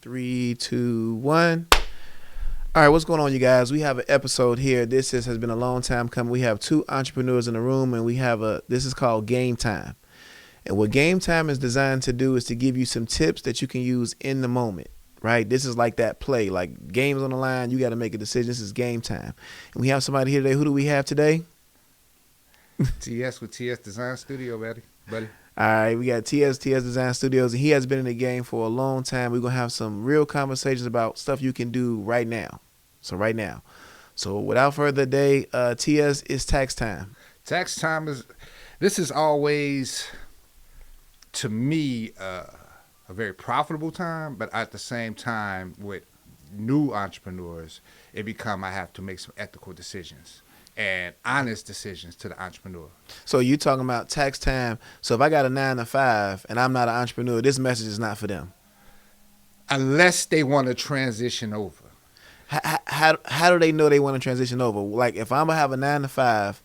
Three, two, one. All right, what's going on, you guys? We have an episode here. Has been a long time coming. We have two entrepreneurs in the room, and we have a. This is called Game Time. And what Game Time is designed to do is to give you some tips that you can use in the moment. Right? This is like that play, like games on the line. You got to make a decision. This is Game Time, and we have somebody here today. Who do we have today? TS with TS Design Studio, buddy. All right, we got TS Design Studios, and he has been in the game for a long time. We're gonna have some real conversations about stuff you can do right now. So without further ado, TS, it's tax time. Tax time this is always, to me, a very profitable time, but at the same time, with new entrepreneurs, I have to make some ethical decisions and honest decisions to the entrepreneur. So you talking about tax time? So if I got a 9 to 5 and I'm not an entrepreneur, this message is not for them. Unless they want to transition over. How do they know they want to transition over? Like if I'm gonna have a 9 to 5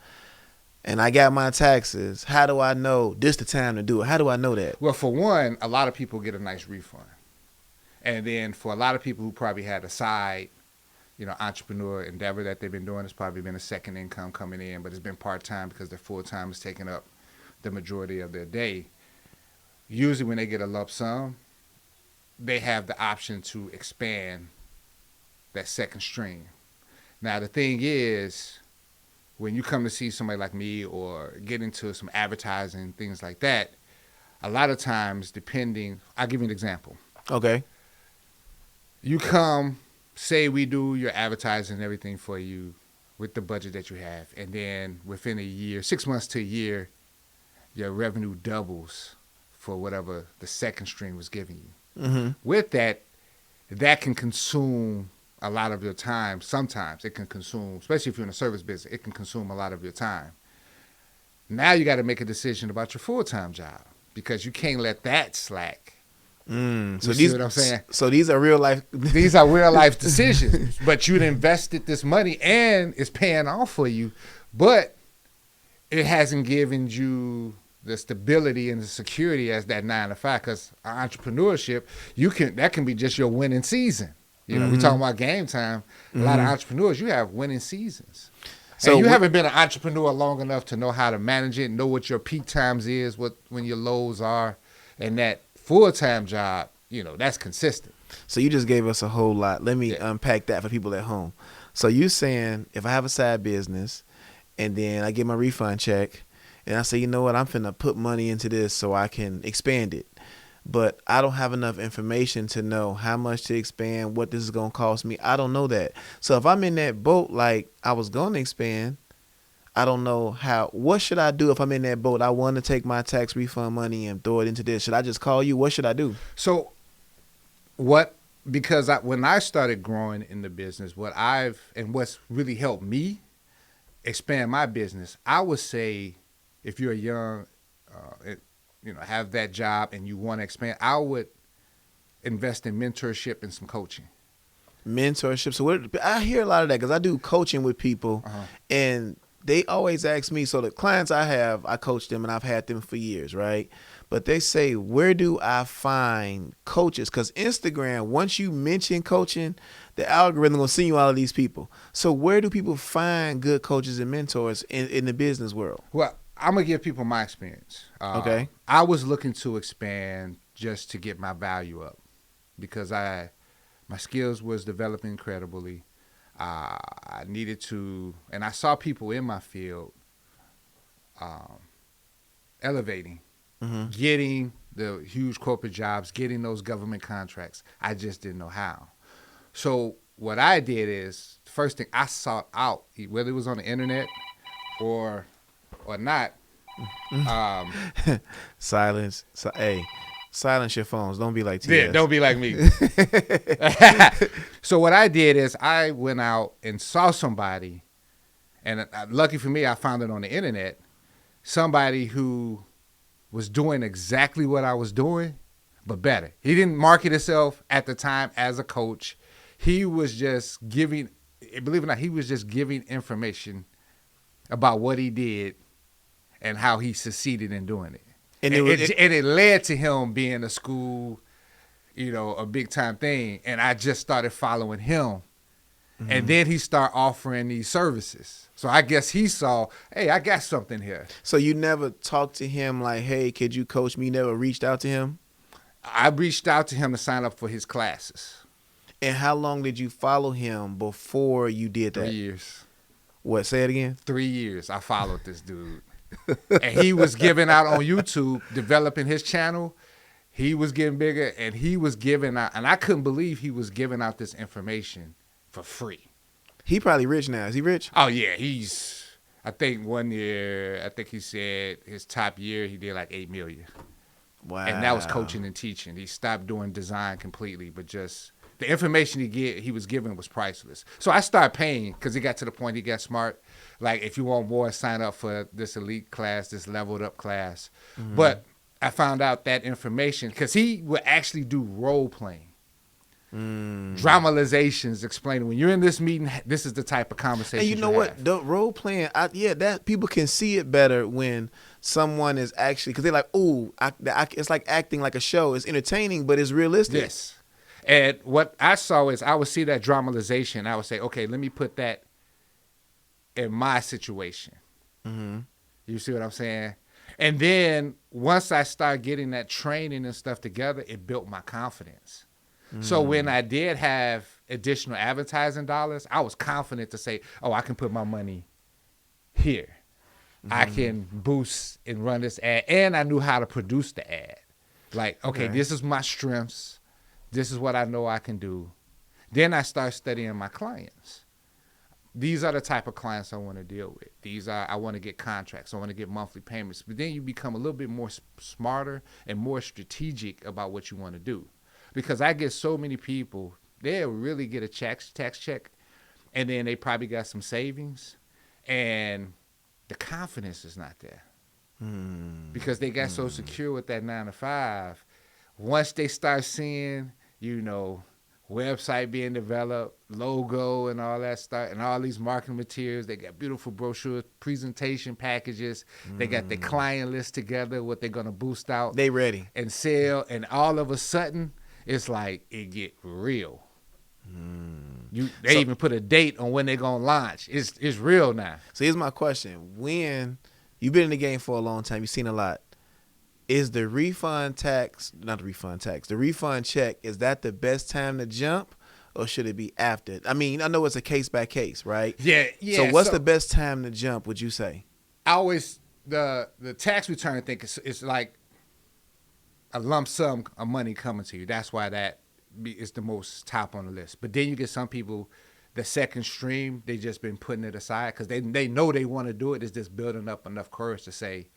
and I got my taxes, how do I know this the time to do it? How do I know that? Well, for one, a lot of people get a nice refund. And then for a lot of people who probably had a side, entrepreneur endeavor that they've been doing, it's probably been a second income coming in, but it's been part-time because their full-time is taking up the majority of their day. Usually when they get a lump sum, they have the option to expand that second stream. Now, the thing is, when you come to see somebody like me or get into some advertising, things like that, a lot of times, I'll give you an example. Okay. You come, say we do your advertising and everything for you with the budget that you have, and then within a year, 6 months to a year, your revenue doubles for whatever the second stream was giving you. Mm-hmm. With that can consume a lot of your time. Sometimes it can consume, especially if you're in a service business, it can consume a lot of your time. Now you got to make a decision about your full-time job because you can't let that slack. So see what I'm saying? So these are real life. These are real life decisions. But you'd invested this money and it's paying off for you, but it hasn't given you the stability and the security as that 9 to 5. Because entrepreneurship, that can be just your winning season. We talking about Game Time. A lot of entrepreneurs, you have winning seasons. So and you haven't been an entrepreneur long enough to know how to manage it, know what your peak times is, when your lows are, and that full-time job, that's consistent. So you just gave us a whole lot. Let me unpack that for people at home. So you saying if I have a side business and then I get my refund check and I say, you know what, I'm finna put money into this so I can expand it. But I don't have enough information to know how much to expand, what this is going to cost me. I don't know that. So if I'm in that boat like I was going to expand, I don't know what should I do if I'm in that boat? I want to take my tax refund money and throw it into this. Should I just call you? What should I do? So because when I started growing in the business, what's really helped me expand my business, I would say if you're young, have that job and you want to expand, I would invest in mentorship and some coaching. Mentorship. So I hear a lot of that because I do coaching with people and they always ask me, so the clients I coach them and I've had them for years, right? But they say, where do I find coaches? Because Instagram, once you mention coaching, the algorithm will send you all of these people. So where do people find good coaches and mentors in the business world? Well, I'm going to give people my experience. Okay. I was looking to expand just to get my value up because my skills was developing incredibly. I needed to, and I saw people in my field elevating, getting the huge corporate jobs, getting those government contracts. I just didn't know how. So what I did is, the first thing I sought out, whether it was on the internet or not. Silence. Silence your phones. Don't be like TS. Yeah, don't be like me. So what I did is I went out and saw somebody, and lucky for me, I found it on the internet, somebody who was doing exactly what I was doing, but better. He didn't market himself at the time as a coach. He was just giving, believe it or not, he was just giving information about what he did and how he succeeded in doing it. And it led to him being a school a big time thing, and I just started following him. Mm-hmm. And then he started offering these services. So I guess he saw, hey, I got something here. So you never talked to him like, hey, could you coach me? You never reached out to him? I reached out to him to sign up for his classes. And how long did you follow him before you did that? 3 years. What, say it again? 3 years I followed this dude. And he was giving out on YouTube, developing his channel. He was getting bigger, and he was giving out, and I couldn't believe he was giving out this information for free. He probably rich now. Is he rich? Oh, yeah. I think 1 year, he said his top year, he did like $8 million. Wow. And that was coaching and teaching. He stopped doing design completely, but just the information he was giving was priceless. So I started paying because he got to the point he got smart. Like, if you want more, sign up for this elite class, this leveled up class. Mm-hmm. But I found out that information because he would actually do role playing. Dramatizations explaining when you're in this meeting, this is the type of conversation. And you know what? The role playing, that people can see it better when someone is actually, because they're like, oh, it's like acting like a show. It's entertaining, but it's realistic. Yes. And what I saw is I would see that dramatization. I would say, okay, let me put that in my situation. Mm-hmm. You see what I'm saying? And then once I started getting that training and stuff together, it built my confidence. So when I did have additional advertising dollars, I was confident to say, oh, I can put my money here. I can boost and run this ad. And I knew how to produce the ad. Like, okay, this is my strengths. This is what I know I can do. Then I start studying my clients. These are the type of clients I want to deal with. I want to get contracts. I want to get monthly payments. But then you become a little bit more smarter and more strategic about what you want to do. Because I get so many people, they'll really get a tax check, and then they probably got some savings, and the confidence is not there. Because they got so secure with that 9 to 5. Once they start seeing, website being developed, logo and all that stuff, and all these marketing materials, they got beautiful brochures, presentation packages, they got the client list together, what they're going to boost out. They ready. And sell, and all of a sudden, it's like it get real. They even put a date on when they're gonna launch. It's real now. So here's my question: when you've been in the game for a long time, you've seen a lot. Is the refund check? Is that the best time to jump, or should it be after? I mean, I know it's a case by case, right? Yeah. So what's the best time to jump? Would you say? I always the tax return. I think it's like a lump sum of money coming to you. That's why is the most top on the list. But then you get some people, the second stream, they just been putting it aside because they know they want to do it. It's just building up enough courage to say,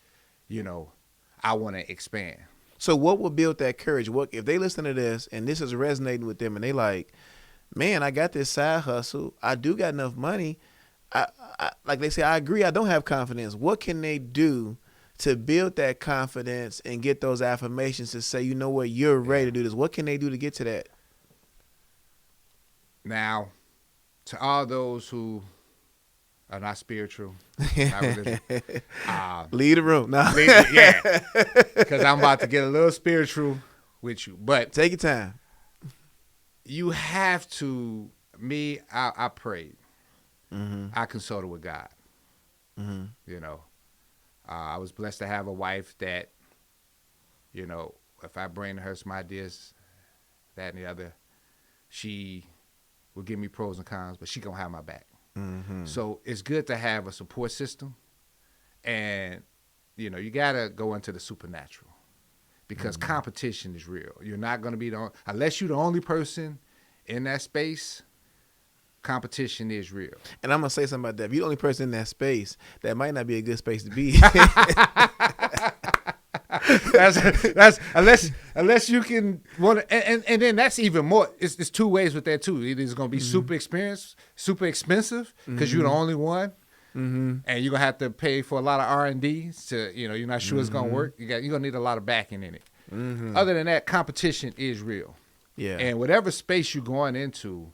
I want to expand. So what will build that courage? What if they listen to this and this is resonating with them and they like, man, I got this side hustle. I do got enough money. I like they say, I agree. I don't have confidence. What can they do to build that confidence and get those affirmations to say, you know what, you're ready to do this? What can they do to get to that? Now, to all those who are not spiritual, not religious, leave the room. No. Yeah, because I'm about to get a little spiritual with you. But take your time. You have to. I prayed. I consulted with God. I was blessed to have a wife that, if I bring her some ideas, that and the other, she will give me pros and cons, but she gonna have my back. So it's good to have a support system, and you gotta go into the supernatural because competition is real. You're not gonna be unless you're the only person in that space. Competition is real. And I'm going to say something about that. If you're the only person in that space, that might not be a good space to be. that's unless you can want to, and then that's even more. It's two ways with that too. It is going to be super expensive because you're the only one, and you're gonna have to pay for a lot of R&D to you're not sure it's gonna work. You're gonna need a lot of backing in it. Other than that, competition is real. Yeah, and whatever space you're going into,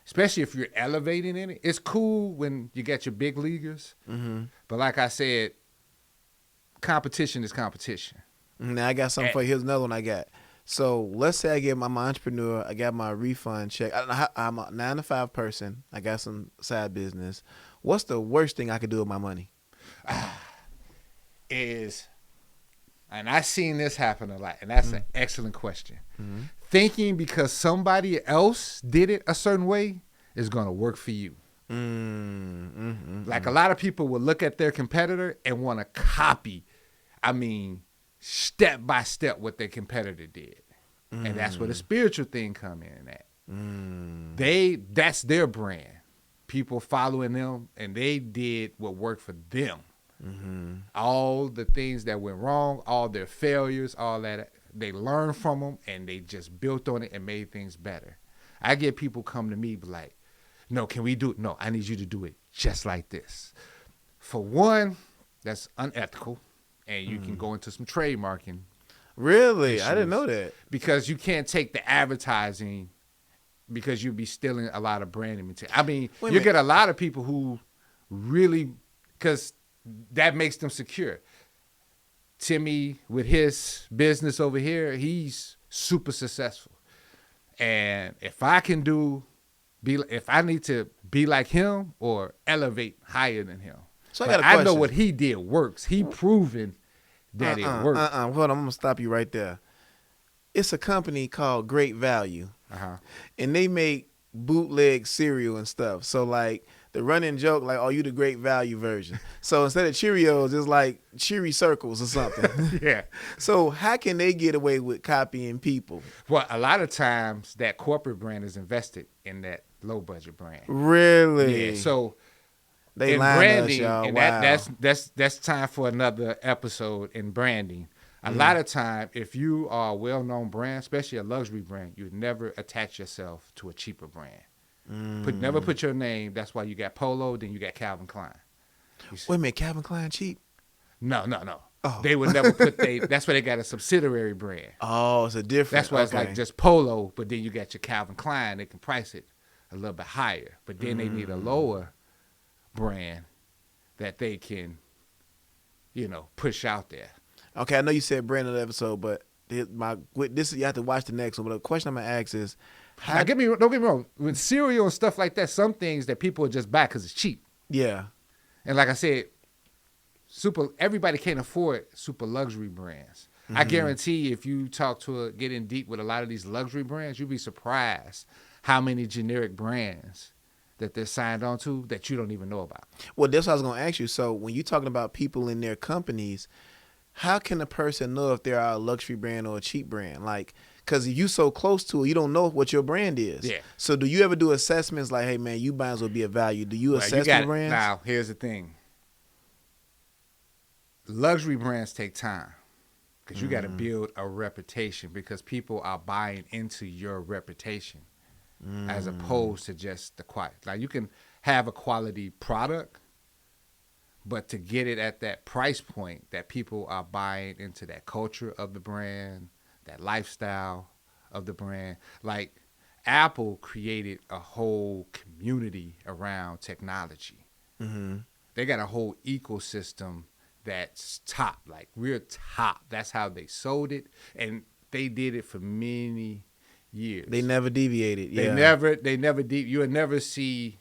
especially if you're elevating in it, it's cool when you get your big leaguers. But like I said, competition is competition. Now I got something for you. Here's another one I got. So let's say I'm an entrepreneur. I got my refund check. I'm a 9 to 5 person. I got some side business. What's the worst thing I could do with my money? Is, and I've seen this happen a lot, and that's an excellent question. Mm-hmm. Thinking because somebody else did it a certain way is going to work for you. Like a lot of people will look at their competitor and want to copy, step by step what their competitor did. And that's where the spiritual thing come in at. That's their brand. People following them, and they did what worked for them. All the things that went wrong, all their failures, all that, they learned from them, and they just built on it and made things better. I get people come to me like, no, can we do it? No, I need you to do it just like this. For one, that's unethical, and you can go into some trademarking. Really? Issues. I didn't know that. Because you can't take the advertising, because you'd be stealing a lot of branding material. You get a lot of people who really, because that makes them secure. Timmy, with his business over here, he's super successful. And if I need to be like him or elevate higher than him. So I know what he did works. He proven that it works. Hold on, I'm going to stop you right there. It's a company called Great Value. And they make bootleg cereal and stuff. So, like, the running joke, like, oh, you the Great Value version. So instead of Cheerios, it's like Cheery Circles or something. Yeah. So how can they get away with copying people? Well, a lot of times that corporate brand is invested in that low budget brand. Really? Yeah. So they in line branding, us, y'all. and Wow. that's time for another episode in branding. A lot of time, if you are a well-known brand, especially a luxury brand, you would never attach yourself to a cheaper brand. Never put your name. That's why you got Polo, then you got Calvin Klein. Wait a minute, Calvin Klein cheap? No. Oh. They would never put that's why they got a subsidiary brand. Oh, it's a different. That's why it's like just Polo, but then you got your Calvin Klein. They can price it a little bit higher, but then they need a lower brand that they can, push out there. Okay, I know you said brand of the episode, but you have to watch the next one. But the question I'm gonna ask is, don't get me wrong. With cereal and stuff like that, some things that people just buy because it's cheap. Yeah. And like I said, everybody can't afford super luxury brands. I guarantee if you get in deep with a lot of these luxury brands, you'll be surprised how many generic brands that they're signed on to that you don't even know about. Well, that's what I was gonna ask you. So when you're talking about people in their companies, how can a person know if they're a luxury brand or a cheap brand? Like, because if you so close to it, you don't know what your brand is. Yeah. So do you ever do assessments like, hey, man, you might as well be a value? Do you assess the brands? Now, here's the thing. Luxury brands take time because you got to build a reputation because people are buying into your reputation as opposed to just the quality. Like, you can have a quality product, but to get it at that price point that people are buying into that culture of the brand, that lifestyle of the brand. Like, Apple created a whole community around technology. They got a whole ecosystem that's top. Like, we're top. That's how they sold it. And they did it for many years. They never deviated. Yeah. You would never see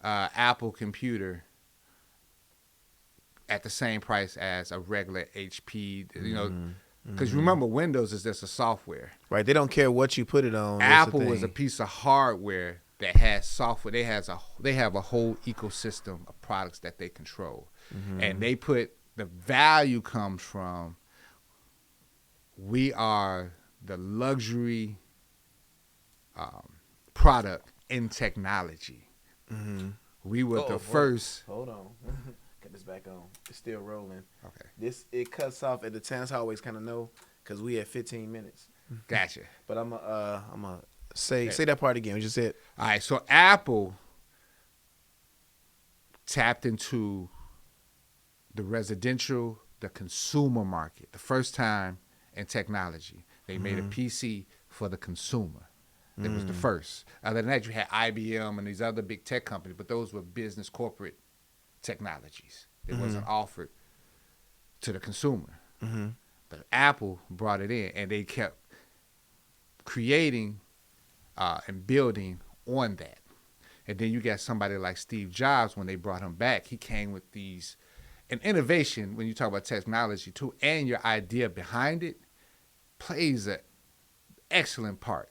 Apple computer at the same price as a regular HP, because remember, Windows is just a software. Right. They don't care what you put it on. Apple is a piece of hardware that has software. They have a whole ecosystem of products that they control. And the value comes from, we are the luxury product in technology. We were the first. Hold on. Get this back on. It's still rolling. Okay. It cuts off at the time. That's how I always kind of know because we had 15 minutes. Gotcha. But I'm gonna say that part again. We just said. All right. So Apple tapped into the residential, the consumer market, the first time in technology. They made a PC for the consumer. It was the first. Other than that, you had IBM and these other big tech companies, but those were business corporate technologies. It wasn't offered to the consumer. But Apple brought it in, and they kept creating and building on that. And then you got somebody like Steve Jobs. When they brought him back, he came with these, and innovation, when you talk about technology too, and your idea behind it, plays an excellent part.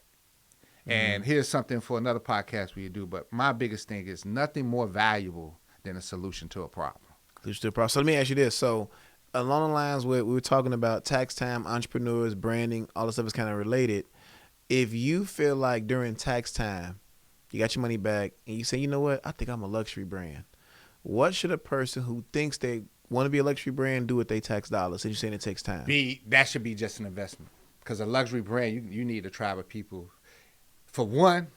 And here's something for another podcast we do, but my biggest thing is nothing more valuable than a solution to a problem. Solution to a problem. So let me ask you this. So along the lines where we were talking about tax time, entrepreneurs, branding, all this stuff is kind of related. If you feel like during tax time, you got your money back, and you say, you know what, I think I'm a luxury brand. What should a person who thinks they want to be a luxury brand do with their tax dollars? Since you're saying it takes time. That should be just an investment. Because a luxury brand, you need a tribe of people. For one,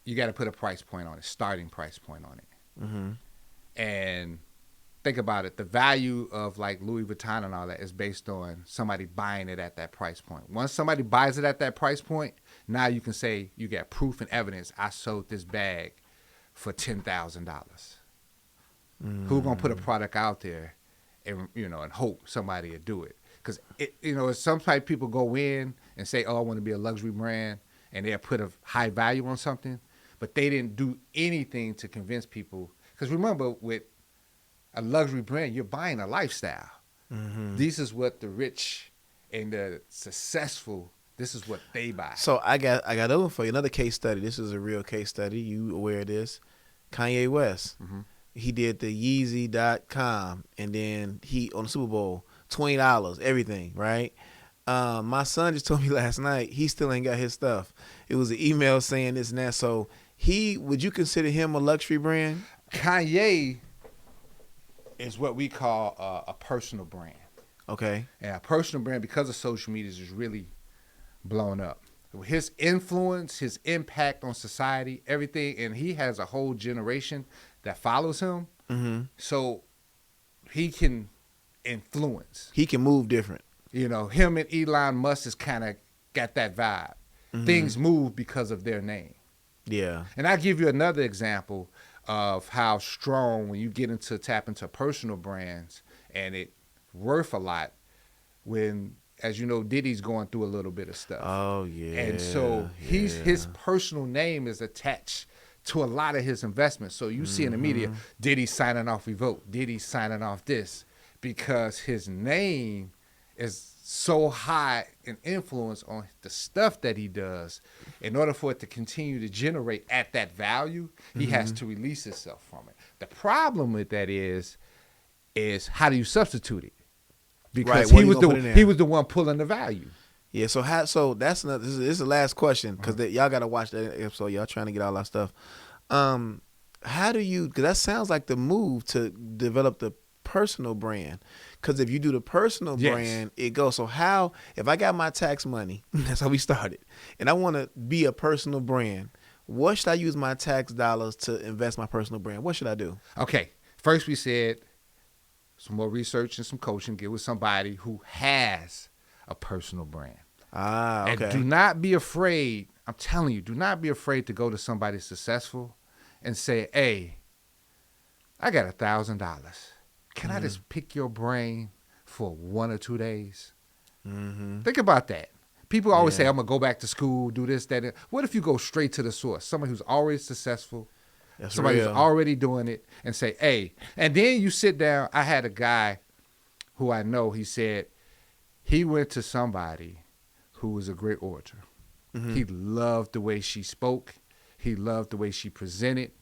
you got to put a price point on it, starting price point on it. Mm-hmm. And think about it. The value of like Louis Vuitton and all that is based on somebody buying it at that price point. Once somebody buys it at that price point, now you can say you got proof and evidence. I sold this bag for $10,000. Who's gonna put a product out there and and hope somebody will do it? Because some type people go in and say, "Oh, I want to be a luxury brand," and they'll put a high value on something, but they didn't do anything to convince people. Because remember, with a luxury brand, you're buying a lifestyle. Mm-hmm. This is what the rich and the successful, this is what they buy. So I got another one for you. Another case study. This is a real case study. You aware of this? Kanye West. Mm-hmm. He did the Yeezy.com, and then he on the Super Bowl, $20, everything, right? My son just told me last night he still ain't got his stuff. It was an email saying this and that. So would you consider him a luxury brand? Kanye is what we call a personal brand. Okay. And a personal brand, because of social media, is really blown up. His influence, his impact on society, everything, and he has a whole generation that follows him. Mm-hmm. So he can influence. He can move different. Him and Elon Musk has kind of got that vibe. Mm-hmm. Things move because of their name. Yeah. And I'll give you another example of how strong when you get into tap into personal brands, and it worth a lot when, as you know, Diddy's going through a little bit of stuff. Oh yeah. And so his personal name is attached to a lot of his investments. So you see in the media, Diddy signing off Revoke, Diddy signing off this, because his name is so high in influence on the stuff that he does. In order for it to continue to generate at that value, he has to release himself from it. The problem with that is how do you substitute it? Because he was the one pulling the value. Yeah, so that's another. This is the last question, because y'all gotta watch that episode. Y'all trying to get all that stuff. How do you? Because that sounds like the move to develop the personal brand. Because if you do the personal brand, it goes. So how? If I got my tax money, that's how we started, and I want to be a personal brand. What should I use my tax dollars to invest my personal brand? What should I do? Okay, first we said some more research and some coaching. Get with somebody who has a personal brand. Ah, okay. And do not be afraid. I'm telling you, do not be afraid to go to somebody successful and say, "Hey, I got $1,000. Can I just pick your brain for 1 or 2 days?" Mm-hmm. Think about that. People always say, "I'm gonna go back to school, do this, that." What if you go straight to the source? Somebody who's already successful, somebody who's already doing it, and say, "Hey," and then you sit down. I had a guy who I know. He said he went to somebody who was a great orator. Mm-hmm. He loved the way she spoke. He loved the way she presented.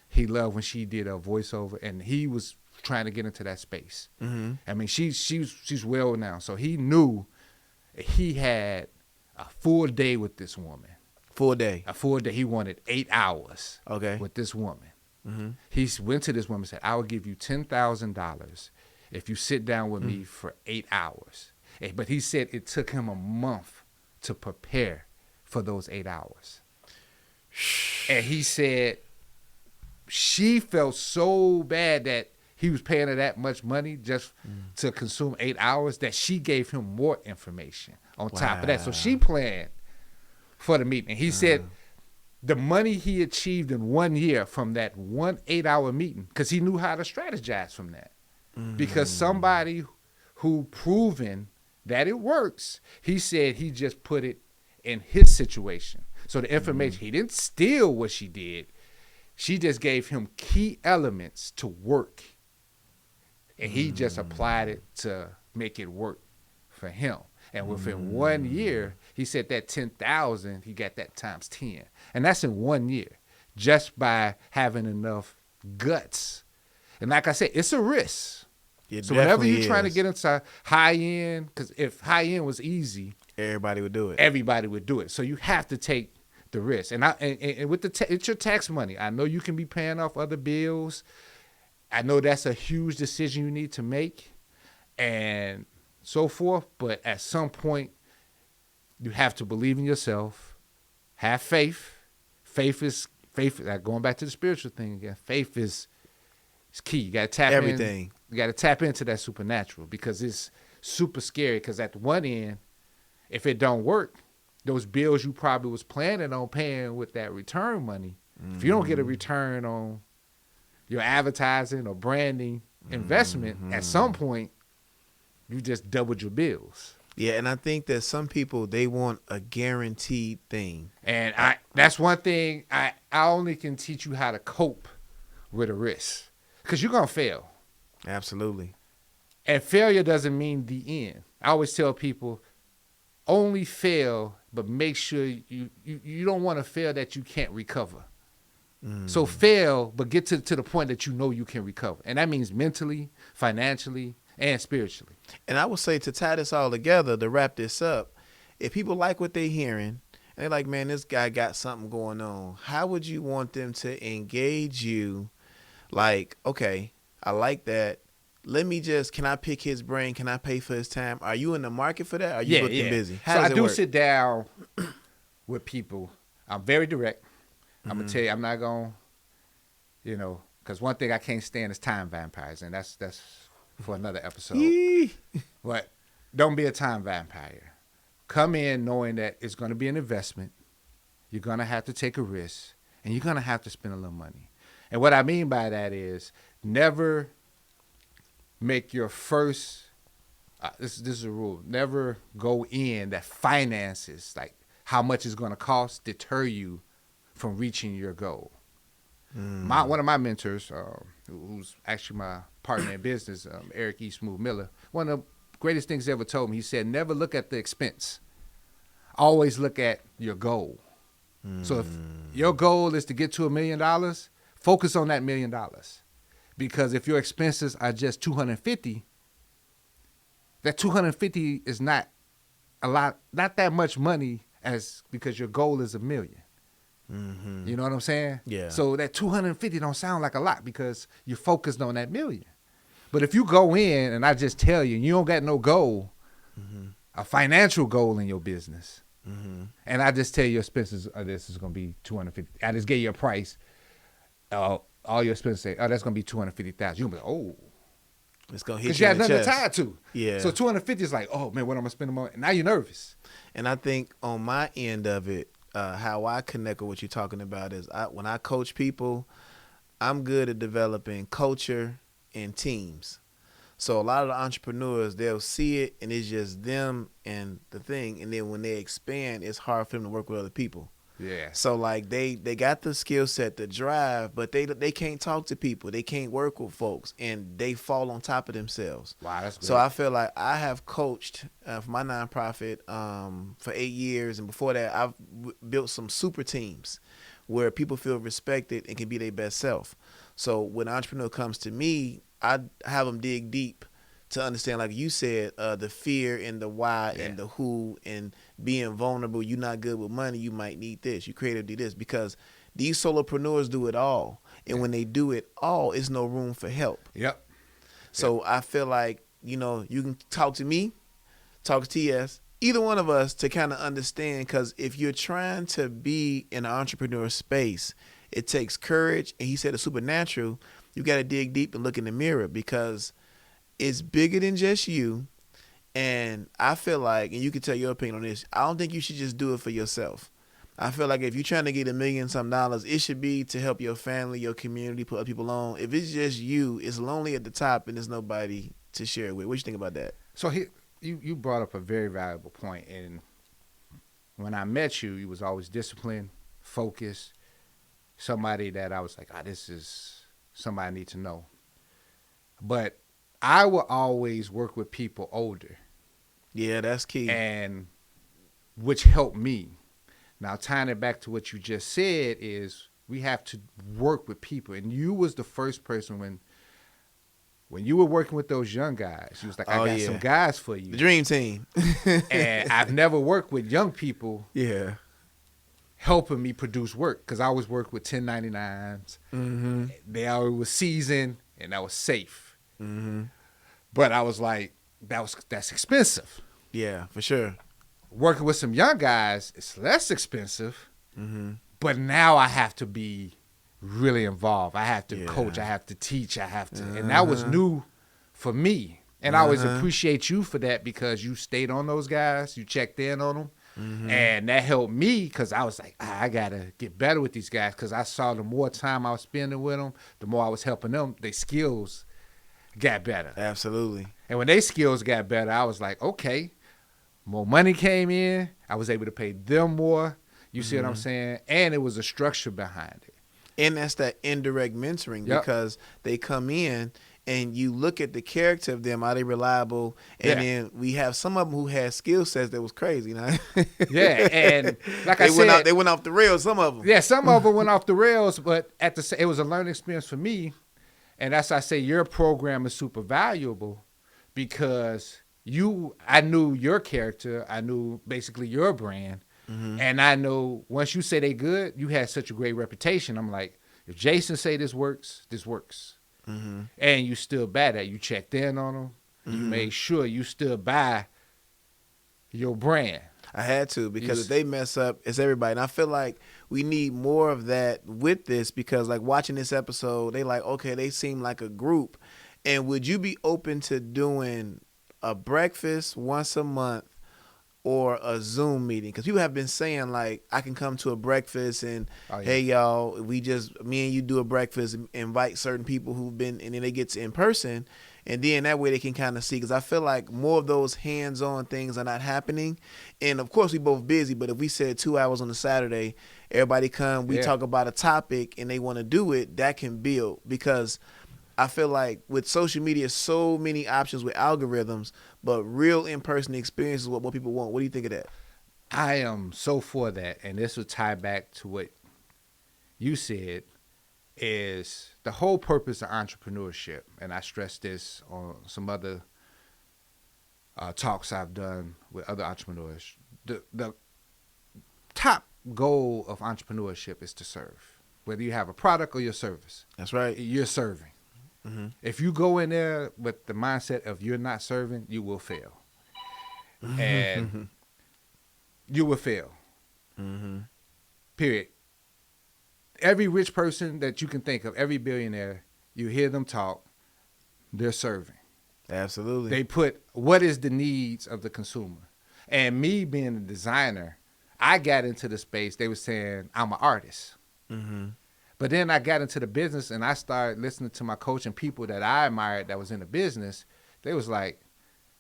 He loved when she did a voiceover, and he was trying to get into that space. Mm-hmm. I mean, she's well now, so he knew he had a full day with this woman. Full day. A full day. He wanted 8 hours. Okay. With this woman. Mm-hmm. He went to this woman and said, "I will give you $10,000 if you sit down with me for 8 hours." But he said it took him a month to prepare for those 8 hours. And he said she felt so bad that he was paying her that much money just to consume 8 hours that she gave him more information on top of that. So she planned for the meeting. And he said the money he achieved in 1 year from that 1 8-hour meeting, because he knew how to strategize from that. Because somebody who proven that it works, he said he just put it in his situation. So the information, he didn't steal what she did. She just gave him key elements to work. And he just applied it to make it work for him. And within 1 year, he said that 10,000, he got that times 10. And that's in 1 year, just by having enough guts. And like I said, it's a risk. So whenever you're trying to get into high end, because if high end was easy, everybody would do it. Everybody would do it. So you have to take the risk. And with it's your tax money. I know you can be paying off other bills. I know that's a huge decision you need to make, and so forth. But at some point, you have to believe in yourself, have faith. Faith is like going back to the spiritual thing again. Faith is key. You got to tap everything. You got to tap into that supernatural, because it's super scary. Because at the one end, if it don't work, those bills you probably was planning on paying with that return money, if you don't get a return on your advertising or branding investment, at some point, you just doubled your bills. Yeah, and I think that some people, they want a guaranteed thing. And that's one thing I only can teach you how to cope with a risk, because you're going to fail. Absolutely. And failure doesn't mean the end. I always tell people, only fail, but make sure you don't want to fail that you can't recover. So fail, but get to the point that you know you can recover. And that means mentally, financially, and spiritually. And I would say, to tie this all together, to wrap this up, if people like what they're hearing, and they're like, man, this guy got something going on, how would you want them to engage you? Like, okay, I like that. Can I pick his brain? Can I pay for his time? Are you in the market for that? Are you looking busy? How does it work? Sit down with people. I'm very direct. I'm going to tell you, I'm not going to, because one thing I can't stand is time vampires, and that's for another episode. But don't be a time vampire. Come in knowing that it's going to be an investment. You're going to have to take a risk, and you're going to have to spend a little money. And what I mean by that is never make your first, this is a rule, never go in that finances, like how much it's going to cost, deter you from reaching your goal. One of my mentors, who's actually my partner in business, Eric E. Smooth Miller, one of the greatest things he ever told me, he said, never look at the expense. Always look at your goal. So if your goal is to get to $1 million, focus on that $1 million. Because if your expenses are just $250, that $250 is not a lot, not that much money, because your goal is $1 million. You know what I'm saying? Yeah. So that 250 don't sound like a lot because you're focused on that $1 million. But if you go in and I just tell you, you don't got no goal, a financial goal in your business, and I just tell you your expenses, this is going to be 250. I just gave you a price. All your expenses say, that's going to be 250,000. You'll be like, oh. It's going to hit because you you in had the nothing to chest. tie to. Yeah. So 250 is like, oh man, what am I going to spend the money? Now you're nervous. And I think on my end of it, how I connect with what you're talking about is when I coach people, I'm good at developing culture and teams. So a lot of the entrepreneurs, they'll see it and it's just them and the thing. And then when they expand, it's hard for them to work with other people. Yeah. So like they got the skill set, the drive, but they can't talk to people. They can't work with folks, and they fall on top of themselves. Wow, that's good. So I feel like I have coached for my nonprofit for 8 years, and before that I've built some super teams where people feel respected and can be their best self. So when an entrepreneur comes to me, I have them dig deep to understand, like you said, the fear and the why and the who, and being vulnerable. You're not good with money. You might need this. You creative, do this, because these solopreneurs do it all. And when they do it all, it's no room for help. Yep. So I feel like, you can talk to me, talk to TS, either one of us, to kind of understand, because if you're trying to be in an entrepreneur space, it takes courage. And he said the supernatural, you got to dig deep and look in the mirror, because it's bigger than just you. And I feel like, and you can tell your opinion on this, I don't think you should just do it for yourself. I feel like if you're trying to get $1 million some dollars, it should be to help your family, your community, put other people on. If it's just you, it's lonely at the top and there's nobody to share it with. What do you think about that? So you brought up a very valuable point, and when I met you, you was always disciplined, focused, somebody that I was like, this is somebody I need to know. But I will always work with people older. Yeah, that's key. And which helped me. Now, tying it back to what you just said is we have to work with people. And you was the first person when you were working with those young guys, you was like, I got some guys for you. The dream team. And I've never worked with young people helping me produce work because I always worked with 1099s. Mm-hmm. They always was seasoned and that was safe. Mm-hmm. But I was like, that's expensive. Yeah, for sure. Working with some young guys, it's less expensive. Mm-hmm. But now I have to be really involved. I have to coach. I have to teach. I have to. And that was new for me. And I always appreciate you for that because you stayed on those guys. You checked in on them. Mm-hmm. And that helped me because I was like, I got to get better with these guys because I saw the more time I was spending with them, the more I was helping them, their skills got better. Absolutely. And when their skills got better, I was like, okay, more money came in. I was able to pay them more. You see what I'm saying? And it was a structure behind it. And that's that indirect mentoring because they come in and you look at the character of them, are they reliable? And then we have some of them who had skill sets that was crazy. You know? And like I said, they went off the rails, some of them. Yeah, some of them went off the rails, but it was a learning experience for me. And that's why I say your program is super valuable because I knew your character. I knew basically your brand. Mm-hmm. And I know once you say they good, you had such a great reputation. I'm like, if Jason say this works, this works. Mm-hmm. And you stood by that. You checked in on them. Mm-hmm. You made sure you stood by your brand. I had to because if they mess up, it's everybody. And I feel like we need more of that with this because like watching this episode, they like, okay, they seem like a group. And would you be open to doing a breakfast once a month or a Zoom meeting? Because people have been saying, like, I can come to a breakfast and, hey, y'all, me and you do a breakfast and invite certain people who've been, and then they get to in person. And then that way they can kind of see. Because I feel like more of those hands-on things are not happening. And, of course, we both busy. But if we said 2 hours on a Saturday, everybody come, we talk about a topic, and they want to do it, that can build. Because I feel like with social media, so many options with algorithms, but real in-person experience is what people want. What do you think of that? I am so for that, and this will tie back to what you said, is the whole purpose of entrepreneurship, and I stress this on some other talks I've done with other entrepreneurs. The top goal of entrepreneurship is to serve, whether you have a product or your service. That's right. You're serving. Mm-hmm. If you go in there with the mindset of you're not serving, you will fail. And you will fail. Mm-hmm. Period. Every rich person that you can think of, every billionaire, you hear them talk, they're serving. Absolutely. They put what is the needs of the consumer. And me being a designer, I got into the space, they were saying, I'm an artist. Mm-hmm. But then I got into the business and I started listening to my coach and people that I admired that was in the business. They was like,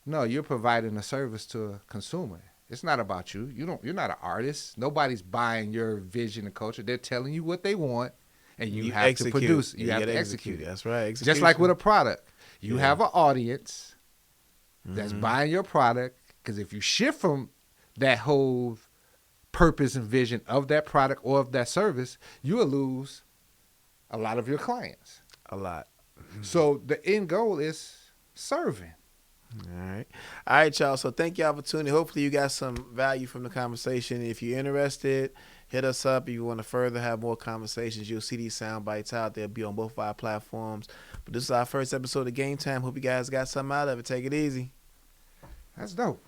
no, you're providing a service to a consumer. It's not about you. You're not an artist. Nobody's buying your vision and culture. They're telling you what they want and you have to produce. You have to execute it. That's right. Just like with a product. You have an audience that's buying your product because if you shift from that whole purpose and vision of that product or of that service, you will lose a lot of your clients. A lot. So the end goal is serving. All right, y'all. So thank y'all for tuning. Hopefully you got some value from the conversation. If you're interested, hit us up. If you want to further have more conversations, you'll see these sound bites out. They'll be on both of our platforms. But this is our first episode of Game Time. Hope you guys got something out of it. Take it easy. That's dope.